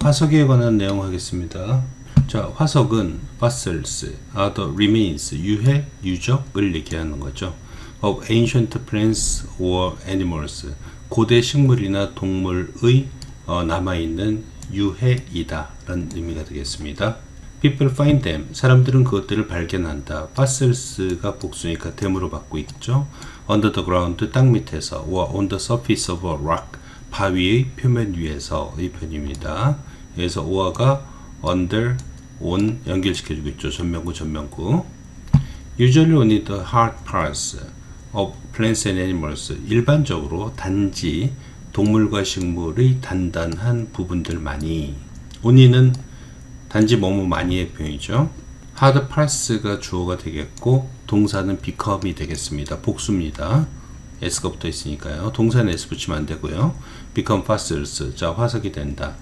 화석에 관한 내용 하겠습니다. 자, 화석은 fossils are the remains, 유해, 유적을 얘기하는 거죠. of ancient plants or animals, 고대 식물이나 동물의 남아있는 유해이다 라는 의미가 되겠습니다. People find them, 사람들은 그것들을 발견한다. fossils가 복수니까 them으로 받고 있죠. under the ground, 땅 밑에서, or on the surface of a rock, 바위의 표면 위에서 의 편입니다. 여기서 or가 under, on 연결시켜주고 있죠. 전면구, 전면구. Usually only the hard parts of plants and animals, 일반적으로 단지 동물과 식물의 단단한 부분들만이, only는 단지 뭐뭐 많이의 표현이죠. hard parts가 주어가 되겠고 동사는 become이 되겠습니다. 복수입니다. s가 붙어 있으니까요. 동사는 s 붙이면 안 되고요. become fossils, 자 화석이 된다.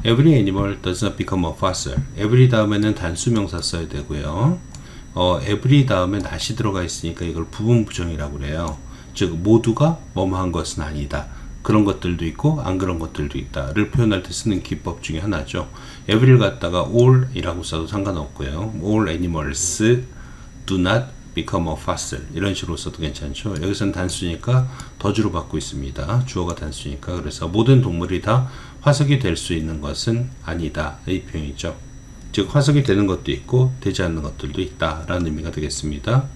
Every animal does not become a fossil. every 다음에는 단수명사 써야 되고요. every 다음에 not이 들어가 있으니까 이걸 부분 부정이라고 그래요. 즉 모두가 뭐뭐 한 것은 아니다. 그런 것들도 있고 안 그런 것들도 있다를 표현할 때 쓰는 기법 중에 하나죠. every를 갖다가 all 이라고 써도 상관없고요. all animals do not become a fossil 이런 식으로 써도 괜찮죠. 여기서는 단수니까 더주로 받고 있습니다. 주어가 단수니까. 그래서 모든 동물이 다 화석이 될 수 있는 것은 아니다 이 표현이죠. 즉 화석이 되는 것도 있고 되지 않는 것들도 있다 라는 의미가 되겠습니다.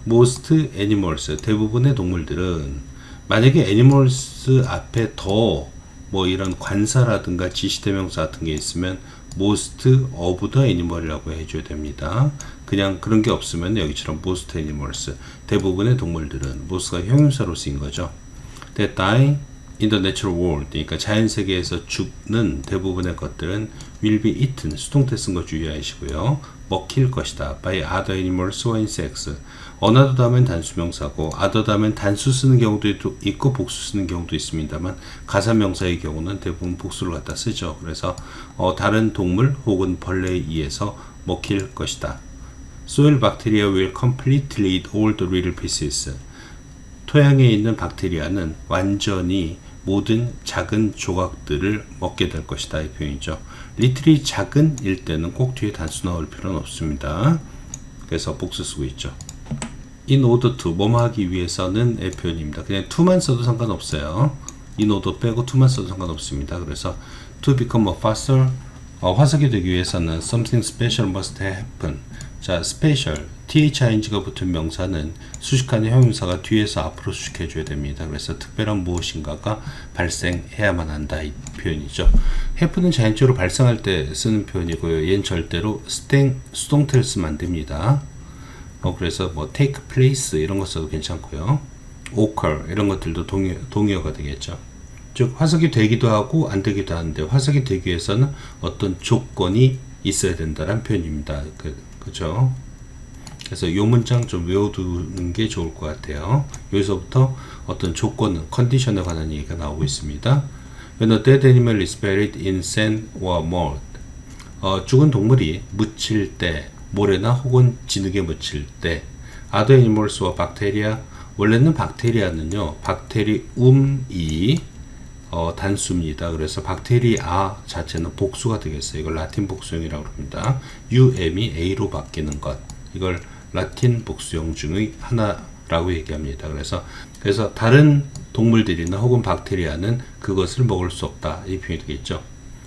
most animals, 대부분의 동물들은, 만약에 animals 앞에 더 뭐 이런 관사라든가 지시대명사 같은 게 있으면 most of the animal이라고 해줘야 됩니다. 그냥 그런 게 없으면 여기처럼 most animals, 대부분의 동물들은, most가 형용사로 쓰인 거죠. that die in the natural world, 그러니까 자연세계에서 죽는 대부분의 것들은 will be eaten, 수동태 쓴 거 주의하시고요. 먹힐 것이다. by other animals or insects. 어나더 다음엔 단수명사고 other 다음엔 단수 쓰는 경우도 있고 복수 쓰는 경우도 있습니다만 가사명사의 경우는 대부분 복수를 갖다 쓰죠. 그래서 다른 동물 혹은 벌레에 의해서 먹힐 것이다. soil bacteria will completely eat all the little pieces. 토양에 있는 박테리아는 완전히 모든 작은 조각들을 먹게 될 것이다 이 표현이죠. little이 작은 일 때는 꼭 뒤에 단수 나올 필요는 없습니다. 그래서 복수 쓰고 있죠. in order to, 뭐뭐 하기 위해서는 의 표현입니다. 그냥 to만 써도 상관없어요. in order 빼고 to만 써도 상관없습니다. 그래서 to become a fossil, 화석이 되기 위해서는 something special must happen. 자, special, thing가 붙은 명사는 수식하는 형용사가 뒤에서 앞으로 수식해줘야 됩니다. 그래서 특별한 무엇인가가 발생해야만 한다 이 표현이죠. happen은 자연적으로 발생할 때 쓰는 표현이고요. 얘는 절대로 수동태를 쓰면 안 됩니다. 그래서 뭐 take place 이런 거 써도 괜찮고요. occur 이런 것들도 동의어가 되겠죠. 즉 화석이 되기도 하고 안 되기도 하는데 화석이 되기 위해서는 어떤 조건이 있어야 된다는 표현입니다. 그죠? 그래서 이 문장 좀 외워두는 게 좋을 것 같아요. 여기서부터 어떤 조건은 컨디션에 관한 얘기가 나오고 있습니다. When a dead animal is buried in sand or mud, 죽은 동물이 묻힐 때, 모래나 혹은 진흙에 묻힐 때, other animals와 bacteria, 원래는 박테리아는요, 박테리움이 단수입니다. 그래서 박테리아 자체는 복수가 되겠어요. 이걸 라틴 복수형이라고 합니다. um이 a로 바뀌는 것, 이걸 라틴 복수형 중의 하나라고 얘기합니다. 그래서 다른 동물들이나 혹은 박테리아는 그것을 먹을 수 없다 이 표현이 되겠죠.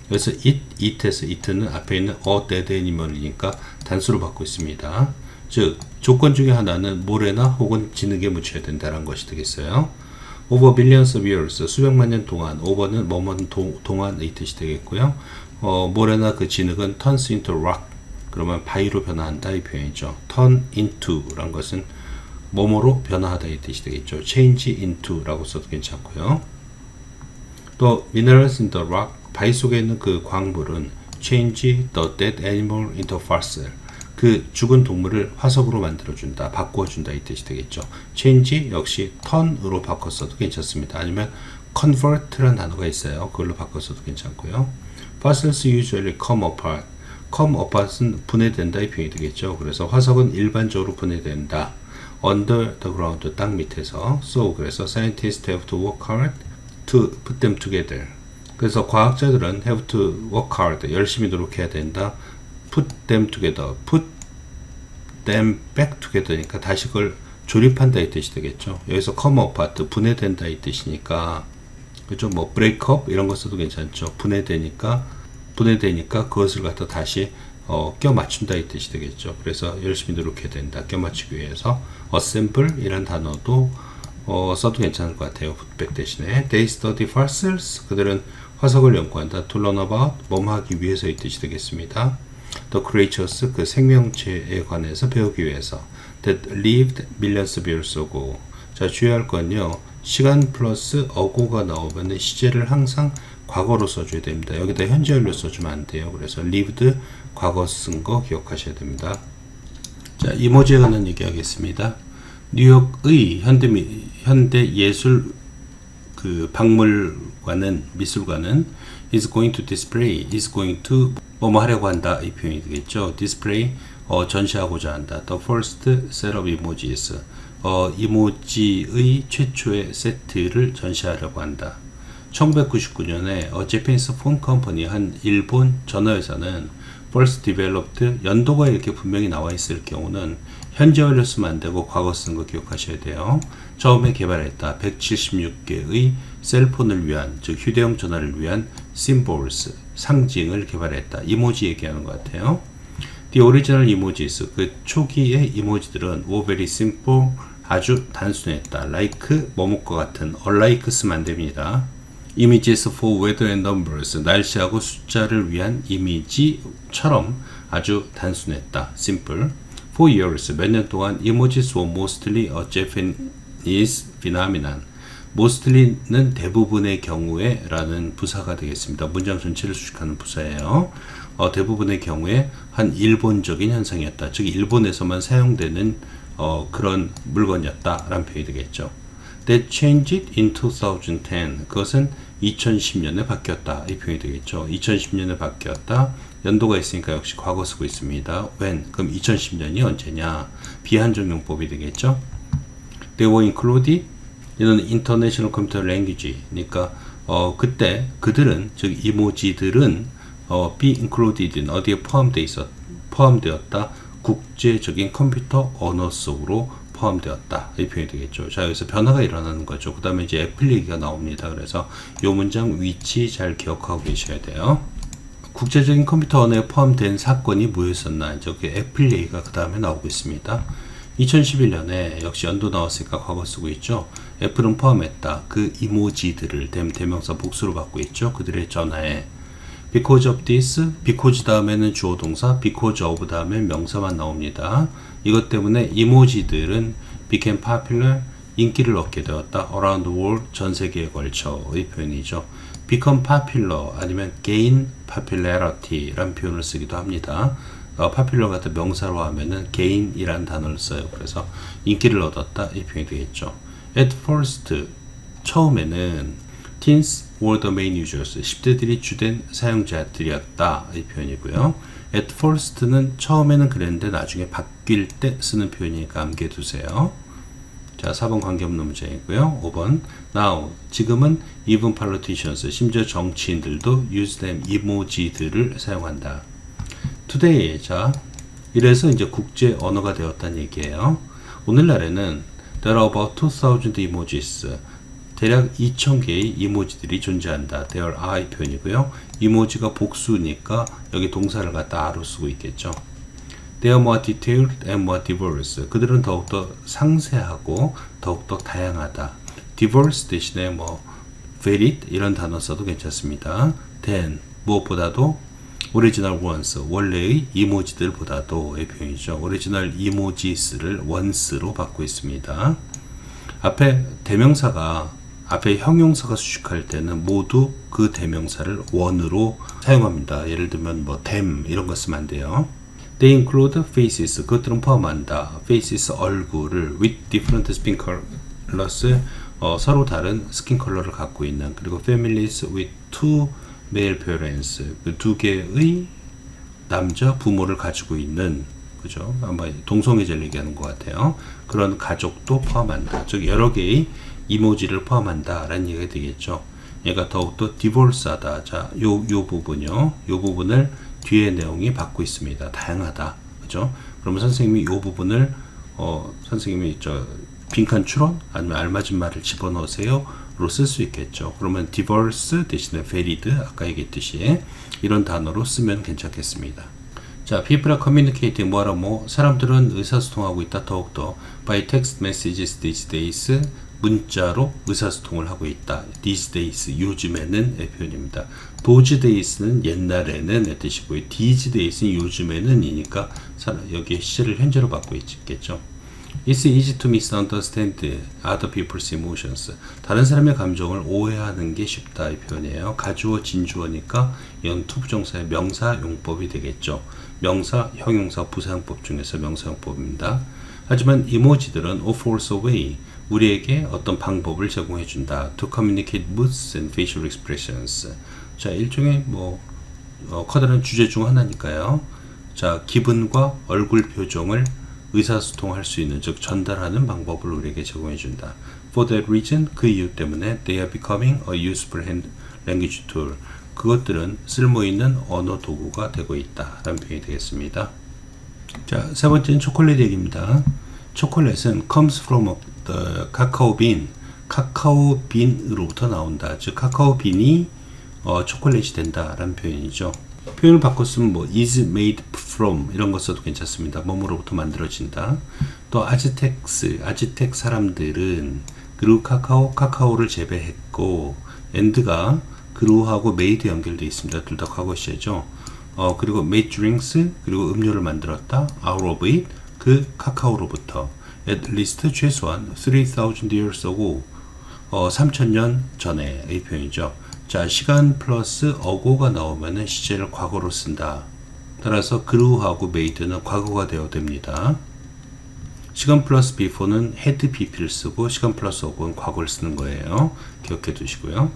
그래서 eat에서 eat는 앞에 있는 a dead animal이니까 단수로 받고 있습니다. 즉 조건 중에 하나는 모래나 혹은 진흙에 묻혀야 된다는 것이 되겠어요. over billions of years, 수백만 년 동안, over는 뭐뭐는 동안의 뜻이 되겠고요. 모래나 그 진흙은 turns into rock, 그러면 바위로 변화한다 이 표현이죠. turn into 란 것은 뭐뭐로 변화하다 이 뜻이 되겠죠. change into 라고 써도 괜찮고요. 또 minerals in the rock, 바위 속에 있는 그 광물은 change the dead animal into fossil, 그 죽은 동물을 화석으로 만들어준다, 바꾸어준다 이 뜻이 되겠죠. change 역시 turn으로 바꿨어도 괜찮습니다. 아니면 convert라는 단어가 있어요. 그걸로 바꿨어도 괜찮고요. fossils usually come apart, come apart은 분해된다 이 표현이 되겠죠. 그래서 화석은 일반적으로 분해된다. under the ground, 땅 밑에서. so 그래서 scientists have to work hard to put them together. 그래서 과학자들은 have to work hard, 열심히 노력해야 된다. put them together, put them back together니까 다시 그걸 조립한다 이 뜻이 되겠죠. 여기서 come apart, 분해된다 이 뜻이니까, 그죠? 뭐 break up 이런 거 써도 괜찮죠. 분해되니까 그것을 갖다 다시 껴 맞춘다 이 뜻이 되겠죠. 그래서 열심히 노력해야 된다. 껴 맞추기 위해서 assemble 이란 단어도 써도 괜찮을 것 같아요. putback 대신에 they study fossils, 그들은 화석을 연구한다. to learn about, 뭐뭐 하기 위해서 이 뜻이 되겠습니다. the creatures, 그 생명체에 관해서 배우기 위해서. that lived millions of years ago. 자, 주의할 건요, 시간 플러스 ago가 나오면 시제를 항상 과거로 써줘야 됩니다. 여기다 현재 완료 써주면 안 돼요. 그래서 lived 과거 쓴 거 기억하셔야 됩니다. 자, 이모지에 관한 얘기하겠습니다. 뉴욕의 현대 예술 그 박물관은, 미술관은 is going to display, is going to 뭐뭐 하려고 한다 이 표현이 되겠죠. display 전시하고자 한다. the first set of images, 이모지의 최초의 세트를 전시하려고 한다. 1999년에 Japanese Phone Company, 한 일본 전화회사는 first developed, 연도가 이렇게 분명히 나와 있을 경우는 현재 완료 쓰면 안 되고 과거 쓰는 거 기억하셔야 돼요. 처음에 개발했다. 176개의 셀폰을 위한, 즉 휴대용 전화를 위한 symbols, 상징을 개발했다. 이모지 얘기하는 것 같아요. The original images, 그 초기의 이모지들은 were very simple, 아주 단순했다. like, 뭐뭐과 같은, unlike 쓰면 안 됩니다. images for weather and numbers, 날씨하고 숫자를 위한 이미지처럼 아주 단순했다. simple. For years, 몇 년 동안 images were mostly a Japanese phenomenon. mostly는 대부분의 경우에 라는 부사가 되겠습니다. 문장 전체를 수식하는 부사예요. 대부분의 경우에 한 일본적인 현상이었다. 즉 일본에서만 사용되는 그런 물건이었다 라는 표현이 되겠죠. That changed in 2010. 그것은 2010년에 바뀌었다. 이 표현이 되겠죠. 2010년에 바뀌었다. 연도가 있으니까 역시 과거 쓰고 있습니다. When? 그럼 2010년이 언제냐? 비한정용법이 되겠죠. They were included in international computer language. 그러니까 그때 그들은, 즉 이모지들은 be included in, 어디에 포함되었다. 국제적인 컴퓨터 언어 속으로 포함되었다. 이 표현이 되겠죠. 자, 여기서 변화가 일어나는 거죠. 그 다음에 이제 애플 얘기가 나옵니다. 그래서 이 문장 위치 잘 기억하고 계셔야 돼요. 국제적인 컴퓨터 언어에 포함된 사건이 뭐였었나? 이제 그 애플 얘기가 그 다음에 나오고 있습니다. 2011년에 역시 연도 나왔으니까 과거 쓰고 있죠. 애플은 포함했다. 그 이모지들을 대명사 복수로 받고 있죠. 그들의 전화에. Because of this, because 다음에는 주어 동사, because of 다음에 명사만 나옵니다. 이것 때문에 이모지들은 became popular, 인기를 얻게 되었다. around the world, 전 세계에 걸쳐 이 표현이죠. become popular 아니면 gain popularity 라는 표현을 쓰기도 합니다. popular 같은 명사로 하면은 gain이라는 단어를 써요. 그래서 인기를 얻었다 이 표현이 되겠죠. at first, 처음에는 teens were the main users, 10대들이 주된 사용자들이었다 이 표현이고요. at first는 처음에는 그랬는데 나중에 바뀔 때 쓰는 표현이니까 암기해 두세요. 자, 4번 관계없는 문제이고요. 5번 now, 지금은 even politicians, 심지어 정치인들도 use them, 이모지들을 사용한다. today, 자, 이래서 이제 국제 언어가 되었다는 얘기예요. 오늘날에는 there are about 2,000 emojis, 대략 2,000개의 이모지들이 존재한다. there are 표현이고요. 이모지가 복수니까 여기 동사를 갖다 are로 쓰고 있겠죠. They are more detailed and more diverse. 그들은 더욱더 상세하고 더욱더 다양하다. diverse 대신에 뭐 varied 이런 단어 써도 괜찮습니다. than, 무엇보다도 original ones, 원래의 이모지들보다도 의 표현이죠. original emojis를 once로 받고 있습니다. 앞에 형용사가 수식할 때는 모두 그 대명사를 on으로 사용합니다. 예를 들면 뭐 them 이런 거 쓰면 안 돼요. They include faces, 그것들은 포함한다. faces, 얼굴을 with different skin colors, 서로 다른 스킨 컬러를 갖고 있는, 그리고 families with two male parents, 그 두 개의 남자 부모를 가지고 있는, 그죠? 아마 동성애자를 얘기하는 것 같아요. 그런 가족도 포함한다. 즉 여러 개의 이모지를 포함한다 라는 얘기가 되겠죠. 얘가 더욱더 디볼스하다. 자, 요 부분요. 요 부분을 뒤에 내용이 받고 있습니다. 다양하다. 그죠? 그러면 선생님이 요 부분을 선생님이 빈칸 추론 아니면 알맞은 말을 집어넣으세요 로 쓸 수 있겠죠. 그러면 디버스 대신에 varied 아까 얘기했듯이 이런 단어로 쓰면 괜찮겠습니다. 자, people are communicating 뭐하라 뭐 사람들은 의사소통하고 있다. 더욱더 by text messages these days 문자로 의사소통을 하고 있다. these days 요즘에는 의 표현입니다. those days는 옛날에는 의 뜻이고요. these days는 요즘에는 이니까 여기에 시제를 현재로 받고 있겠죠. It's easy to misunderstand other people's emotions. 다른 사람의 감정을 오해하는 게 쉽다 이 표현이에요. 가주어 진주어니까 이건 투부정사의 명사용법이 되겠죠. 명사, 형용사, 부사용법 중에서 명사용법입니다. 하지만 이모지들은 offers a way 우리에게 어떤 방법을 제공해 준다. To communicate moods and facial expressions. 자, 일종의 커다란 주제 중 하나니까요. 자, 기분과 얼굴 표정을 의사소통할 수 있는 즉 전달하는 방법을 우리에게 제공해 준다. For that reason 그 이유 때문에 they are becoming a useful language tool. 그것들은 쓸모있는 언어 도구가 되고 있다 라는 표현이 되겠습니다. 자, 세 번째는 초콜릿 얘기입니다. 초콜릿은 comes from the cacao bean. 카카오 빈으로부터 나온다. 즉 카카오 빈이 초콜릿이 된다 라는 표현이죠. 표현을 바꿨으면 is made from 이런 거 써도 괜찮습니다. 뭐뭐로부터 만들어진다. 또 아즈텍 사람들은 그리고 카카오를 재배했고 and가 그루하고 made 연결되어 있습니다. 둘 다 과거 시제죠. 그리고 made drinks 그리고 음료를 만들었다. out of it 그 카카오로부터 at least 최소한 3,000 years ago 3,000년 전에의 표현이죠. 자, 시간 플러스 어고가 나오면은 시제를 과거로 쓴다. 따라서 그루하고 made는 과거가 되어야 됩니다. 시간 플러스 before는 had BP를 쓰고 시간 플러스 어고는 과거를 쓰는 거예요. 기억해 두시고요.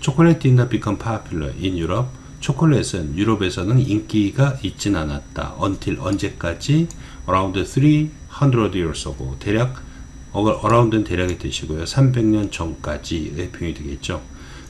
초콜릿 did not become popular in Europe. 초콜릿은 유럽에서는 인기가 있진 않았다. until 언제까지? around 300 years ago. 대략 around는 대략의 뜻이고요. 300년 전까지의 표현이 되겠죠.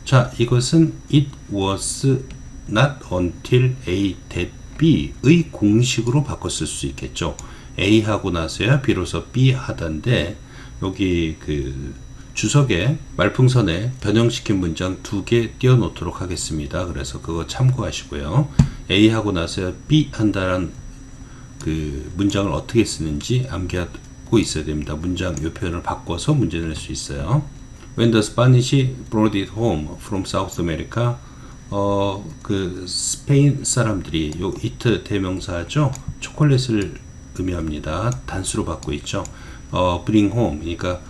자, 이것은 it was not until A that B의 공식으로 바꿨을 수 있겠죠. A 하고 나서야 비로소 B 하던데 여기 그 주석에 말풍선에 변형시킨 문장 2개 띄워놓도록 하겠습니다. 그래서 그거 참고하시고요. A 하고 나서야 B 한다는 그 문장을 어떻게 쓰는지 암기하고 있어야 됩니다. 문장 이 표현을 바꿔서 문제 낼 수 있어요. When the Spanish brought it home from South America, 그 스페인 사람들이 요 it 대명사죠. 초콜릿을 의미합니다. 단수로 받고 있죠. bring home, 그러니까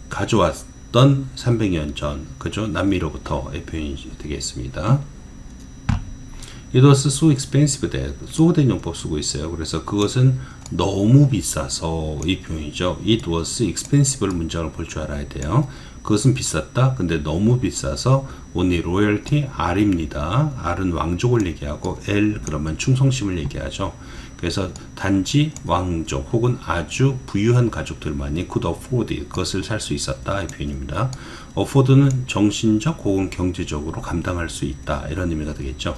가져왔던 300년 전, 그죠? 남미로부터의 표현이 되겠습니다. It was so expensive that, so 된 용법 쓰고 있어요. 그래서 그것은 너무 비싸서 이 표현이죠. It was expensive를 문장을 볼 줄 알아야 돼요. 그것은 비쌌다. 근데 너무 비싸서 only royalty R입니다. R은 왕족을 얘기하고 L 그러면 충성심을 얘기하죠. 그래서 단지 왕족 혹은 아주 부유한 가족들만이 could afford it, 그것을 살 수 있었다 이 표현입니다. afford는 정신적 혹은 경제적으로 감당할 수 있다 이런 의미가 되겠죠.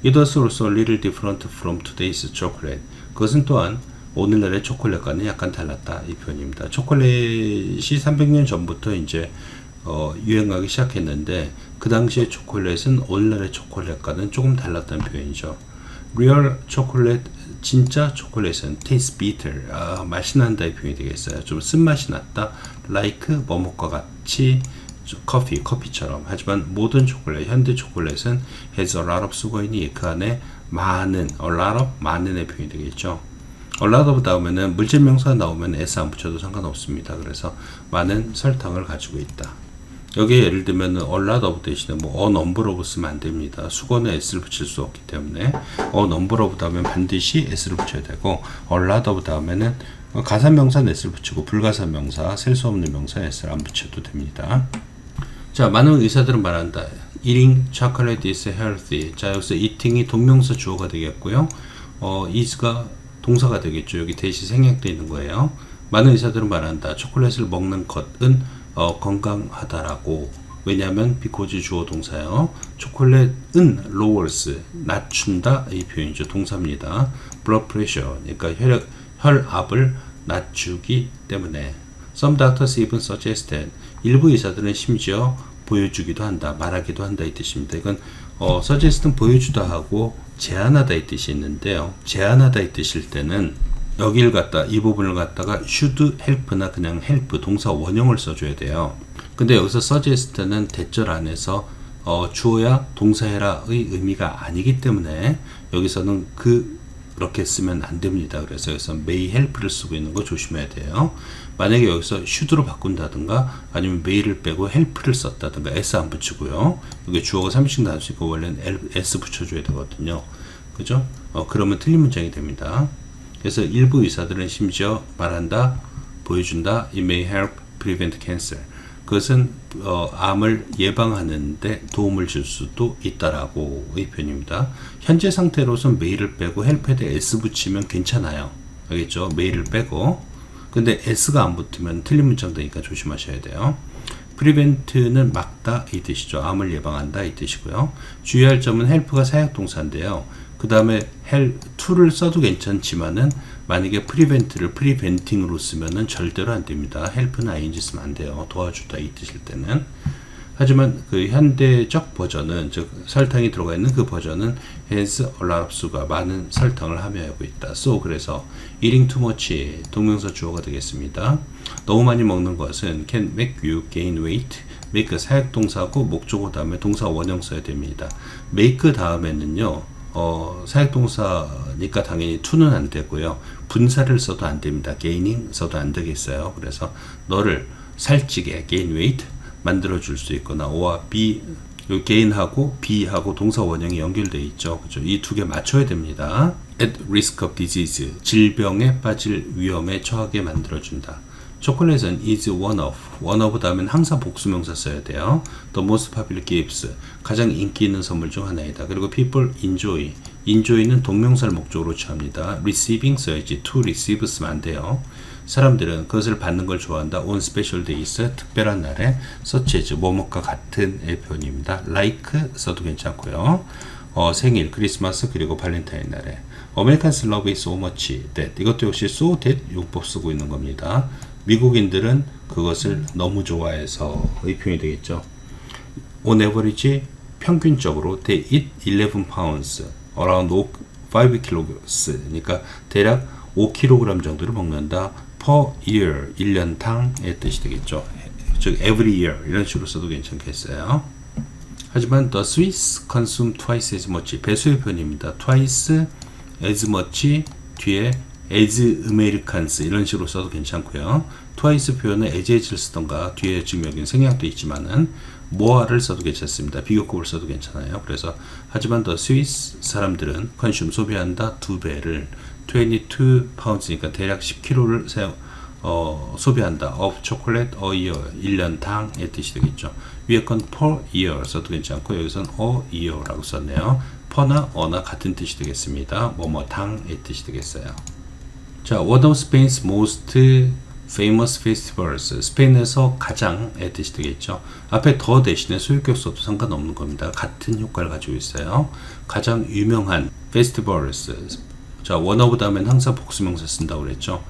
It was also a little different from today's chocolate. 그것은 또한 오늘날의 초콜릿과는 약간 달랐다 이 표현입니다. 초콜릿이 300년 전부터 이제 유행하기 시작했는데 그 당시의 초콜릿은 오늘날의 초콜릿과는 조금 달랐다는 표현이죠. Real chocolate, 진짜 초콜릿은 taste bitter, 맛이 난다 이 표현이 되겠어요. 좀 쓴맛이 났다. Like 뭐뭐과 같이 커피처럼. 하지만 모든 초콜릿, 현대 초콜릿은 has a lot of 수거이니 그 안에 많은, a lot of, 많은의 표현이 되겠죠. a lot of 나오면은 물질명사 나오면 s 안 붙여도 상관없습니다. 그래서 많은 설탕을 가지고 있다. 여기에 예를 들면 a lot of 대신에 a number of 쓰면 안 됩니다. 수거는 s를 붙일 수 없기 때문에 a number of 다음에 반드시 s를 붙여야 되고 a lot of 다음에는 가사명사 s를 붙이고 불가사명사, 셀 수 없는 명사 s를 안 붙여도 됩니다. 자, 많은 의사들은 말한다. Eating chocolate is healthy. 자, 여기서 eating이 동명사 주어가 되겠고요. is가 동사가 되겠죠. 여기 대시 생략되어 있는 거예요. 많은 의사들은 말한다. 초콜릿을 먹는 것은 건강하다라고 왜냐하면 because 주어 동사요. 초콜릿은 lowers 낮춘다 이 표현이죠. 동사입니다. blood pressure 그러니까 혈압을 낮추기 때문에. Some doctors even suggested 일부 의사들은 심지어 보여주기도 한다, 말하기도 한다 이 뜻입니다. 이건 suggest는 보여주다 하고 제안하다 이 뜻이 있는데요. 제안하다 이 뜻일 때는 여기를 갖다 이 부분을 갖다가 should help나 그냥 help 동사 원형을 써줘야 돼요. 근데 여기서 suggest는 대절 안에서 주어야 동사해라의 의미가 아니기 때문에 여기서는 그렇게 쓰면 안 됩니다. 그래서 여기서 may help를 쓰고 있는 거 조심해야 돼요. 만약에 여기서 should로 바꾼다든가 아니면 may를 빼고 help를 썼다든가 s 안 붙이고요. 여기 주어가 3식 단수니까 원래는 s 붙여줘야 되거든요. 그죠? 그러면 틀린 문장이 됩니다. 그래서 일부 의사들은 심지어 말한다, 보여준다. It may help prevent cancer. 그것은 암을 예방하는데 도움을 줄 수도 있다라고 의 표현입니다. 현재 상태로선 may를 빼고 help에 s 붙이면 괜찮아요. 알겠죠? may를 빼고. 근데 s가 안 붙으면 틀린 문장 되니까 조심하셔야 돼요. prevent는 막다 이 뜻이죠. 암을 예방한다 이 뜻이고요. 주의할 점은 help가 사역동사인데요. 그 다음에 to를 써도 괜찮지만은 만약에 prevent를 preventing으로 쓰면은 절대로 안 됩니다. help는 ing 쓰면 안 돼요. 도와주다 이 뜻일 때는. 하지만 그 현대적 버전은 즉 설탕이 들어가 있는 그 버전은 has a lot of sugar 많은 설탕을 함유하고 있다. So 그래서 eating too much 동명사 주어가 되겠습니다. 너무 많이 먹는 것은 can make you gain weight. make 사역동사고 목적어 다음에 동사 원형 써야 됩니다. make 다음에는요. 사역동사니까 당연히 to는 안 되고요. 분사를 써도 안 됩니다. gaining 써도 안 되겠어요. 그래서 너를 살찌게 gain weight 만들어 줄 수 있거나 or be gain하고 be하고 동사 원형이 연결되어 있죠. 그죠? 이 두 개 맞춰야 됩니다. at risk of disease 질병에 빠질 위험에 처하게 만들어 준다. 초콜릿은 is one of 다음엔 항상 복수명사 써야 돼요. The most popular gifts 가장 인기 있는 선물 중 하나이다. 그리고 people enjoy는 동명사를 목적으로 취합니다. receiving 써야지 to receive 쓰면 안 돼요. 사람들은 그것을 받는 걸 좋아한다. on special days 특별한 날에 such as 뭐뭐과 같은 표현입니다. like 써도 괜찮고요. 생일, 크리스마스 그리고 발렌타인 날에 Americans love it so much that 이것도 역시 so that 용법 쓰고 있는 겁니다. 미국인들은 그것을 너무 좋아해서 이 표현이 되겠죠. On average 평균적으로 they eat 11 pounds around 5 kg 그러니까 대략 5kg 정도를 먹는다. per year 1년당의 뜻이 되겠죠. 즉 every year 이런 식으로 써도 괜찮겠어요. 하지만 the Swiss consume twice as much 배수의 표현입니다. twice as much 뒤에 as Americans 이런 식으로 써도 괜찮고요. twice 표현은 as를 쓰던가 뒤에 지금 여기는 생략도 있지만은 more를 써도 괜찮습니다. 비교급을 써도 괜찮아요. 그래서 하지만 the Swiss 사람들은 consume 소비한다 2배를 22 pounds니까 대략 10kg를 소비한다. of chocolate a year 1년당의 뜻이 되겠죠. 위에 건 per year 써도 괜찮고 여기서는 a year라고 썼네요. per나 a나 같은 뜻이 되겠습니다. 뭐뭐당의 뜻이 되겠어요. 자, one of Spain's most famous festivals 스페인에서 가장의 뜻이 되겠죠. 앞에 더 대신에 소유격 써도 상관없는 겁니다. 같은 효과를 가지고 있어요. 가장 유명한 festivals 자, one of 다음엔 항상 복수명사 쓴다고 그랬죠.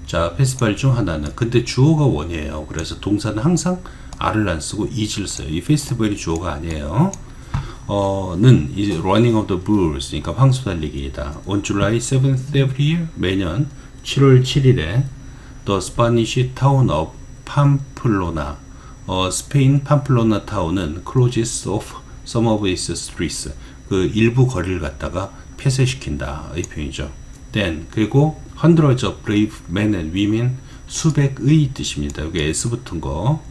자, 페스티벌 중 하나는 근데 주어가 원이에요. 그래서 동사는 항상 R를 안 쓰고 is를 써요. 이 페스티벌이 주어가 아니에요. 는 이제 running of the bulls 그러니까 황소 달리기이다. On July 7th every year 매년 7월 7일에 the Spanish town of Pamplona 스페인 팜플로나 타운은 closes off some of its streets 그 일부 거리를 갖다가 폐쇄시킨다 이 표현이죠. then 그리고 hundreds of brave men and women 수백의 뜻입니다. 여기 s 붙은 거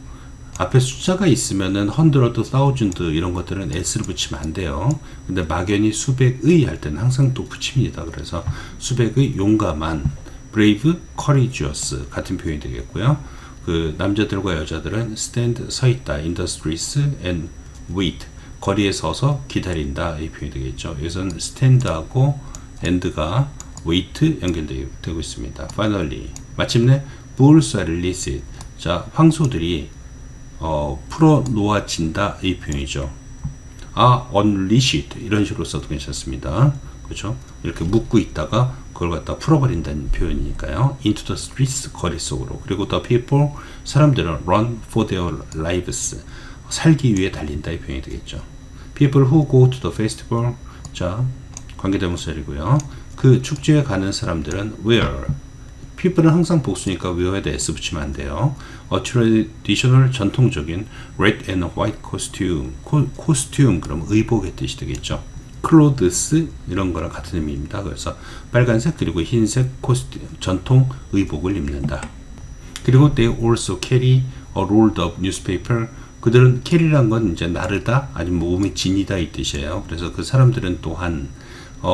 앞에 숫자가 있으면은 hundred, thousand 이런 것들은 s를 붙이면 안 돼요. 근데 막연히 수백의 할 때는 항상 또 붙입니다. 그래서 수백의 용감한 brave, courageous 같은 표현이 되겠고요. 그 남자들과 여자들은 stand 서 있다 in the streets and wait 거리에 서서 기다린다 이 표현이 되겠죠. 여기서는 stand하고 and가 wait 연결되고 있습니다. finally 마침내 bulls are released 자 황소들이 풀어놓아진다 이 표현이죠. unleashed 이런 식으로 써도 괜찮습니다. 그렇죠? 이렇게 묶고 있다가 그걸 갖다 풀어버린다는 표현이니까요. into the streets 거리 속으로. 그리고 the people 사람들은 run for their lives 살기 위해 달린다 이 표현이 되겠죠. people who go to the festival 자 관계대명사이고요. 그 축제에 가는 사람들은 wear people은 항상 복수니까 wear에다 s 붙이면 안 돼요. a traditional 전통적인 red and white costume costume 그럼 의복의 뜻이 되겠죠. clothes 이런 거랑 같은 의미입니다. 그래서 빨간색 그리고 흰색 코스튬 전통 의복을 입는다. 그리고 they also carry a rolled up newspaper 그들은 carry란 건 이제 나르다 아니면 몸에 지니다 이 뜻이에요. 그래서 그 사람들은 또한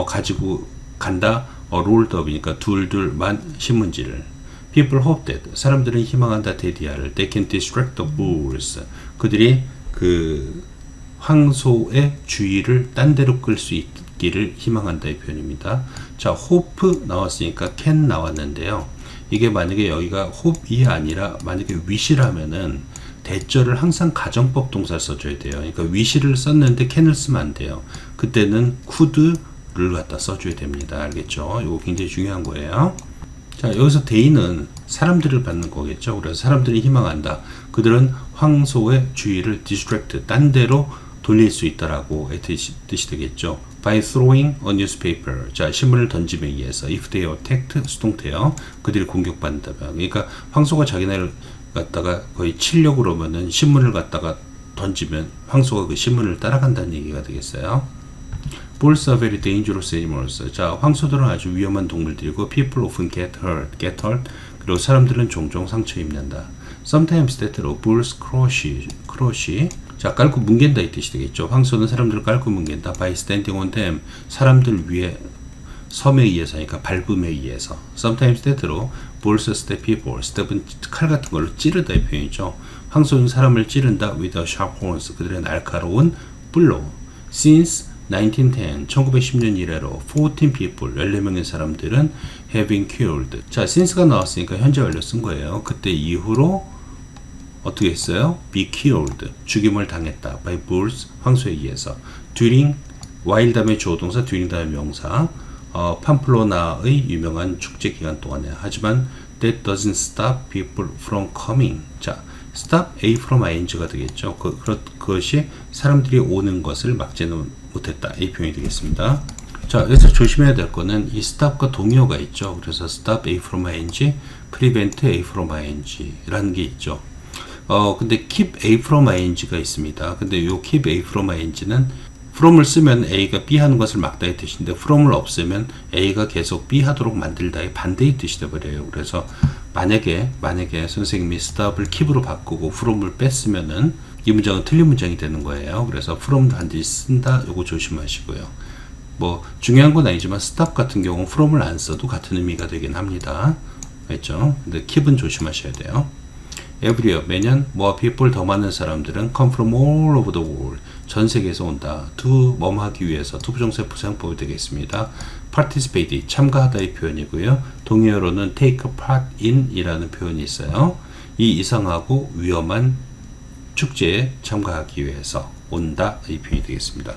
가지고 간다. rolled up이니까 둘둘만 신문지를. people hope that 사람들은 희망한다 대디아를 they can distract the bulls 그들이 그 황소의 주의를 딴 데로 끌 수 있기를 희망한다 이 표현입니다. 자, hope 나왔으니까 can 나왔는데요. 이게 만약에 여기가 hope이 아니라 만약에 wish라면은 대절을 항상 가정법 동사를 써줘야 돼요. 그러니까 wish를 썼는데 can을 쓰면 안 돼요. 그때는 could를 갖다 써줘야 됩니다. 알겠죠? 이거 굉장히 중요한 거예요. 자, 여기서 day는 사람들을 받는 거겠죠. 그래서 사람들이 희망한다. 그들은 황소의 주의를 distract, 딴 데로 돌릴 수 있다라고 뜻이 되겠죠. By throwing a newspaper. 자, 신문을 던짐에 의해서 if they are attacked, 수동태요. 그들이 공격받는다면. 그러니까 황소가 자기네를 갖다가 거의 치려고 그러면은 신문을 갖다가 던지면 황소가 그 신문을 따라간다는 얘기가 되겠어요. Bulls are very dangerous animals. 자, 황소들은 아주 위험한 동물들이고 people often get hurt. 그리고 사람들은 종종 상처 입는다. Sometimes that bulls crush. 자, 깔고 뭉갠다 이 뜻이 되겠죠. 황소는 사람들을 깔고 뭉갠다. By standing on them. 사람들 위에 섬에 의해서, 그러니까 밟음에 의해서. Sometimes that로 bulls step people. step은 칼 같은 걸로 찌르다 이 표현이죠. 황소는 사람을 찌른다. with a sharp horns. 그들의 날카로운 뿔로. Since 1910, 1910년 이래로 14 people, 14명의 사람들은 have been killed. 자, since가 나왔으니까 현재 완료 쓴 거예요. 그때 이후로 어떻게 했어요? be killed, 죽임을 당했다. by bulls, 황소에 의해서. during, while 다음에 조동사, during 다음에 명사. 팜플로나의 유명한 축제 기간 동안에. 하지만 that doesn't stop people from coming. 자, stop A from ing가 되겠죠. 그것이 사람들이 오는 것을 막지는 못했다. 이 표현이 되겠습니다. 자, 여기서 조심해야 될 거는 이 stop과 동의어가 있죠. 그래서 stop A from ing, prevent A from ing 라는 게 있죠. 근데 keep A from ing가 있습니다. 근데 요 keep A from ing는 from을 쓰면 A가 B 하는 것을 막다의 뜻인데 from을 없애면 A가 계속 B 하도록 만들다의 반대의 뜻이 되어버려요. 그래서 만약에 선생님이 stop을 keep으로 바꾸고 from을 뺐으면은 이 문장은 틀린 문장이 되는 거예요. 그래서 from 반드시 쓴다. 요거 조심하시고요. 뭐 중요한 건 아니지만 stop 같은 경우 from을 안 써도 같은 의미가 되긴 합니다. 알죠? 근데 keep은 조심하셔야 돼요. Every year, 매년 more people 더 많은 사람들은 come from all over the world. 전 세계에서 온다. to 뭐뭐 하기 위해서 to 부정사의 부사용법이 되겠습니다. participate 참가하다의 표현이고요. 동의어로는 take part in 이라는 표현이 있어요. 이 이상하고 위험한 축제에 참가하기 위해서 온다 이 표현이 되겠습니다.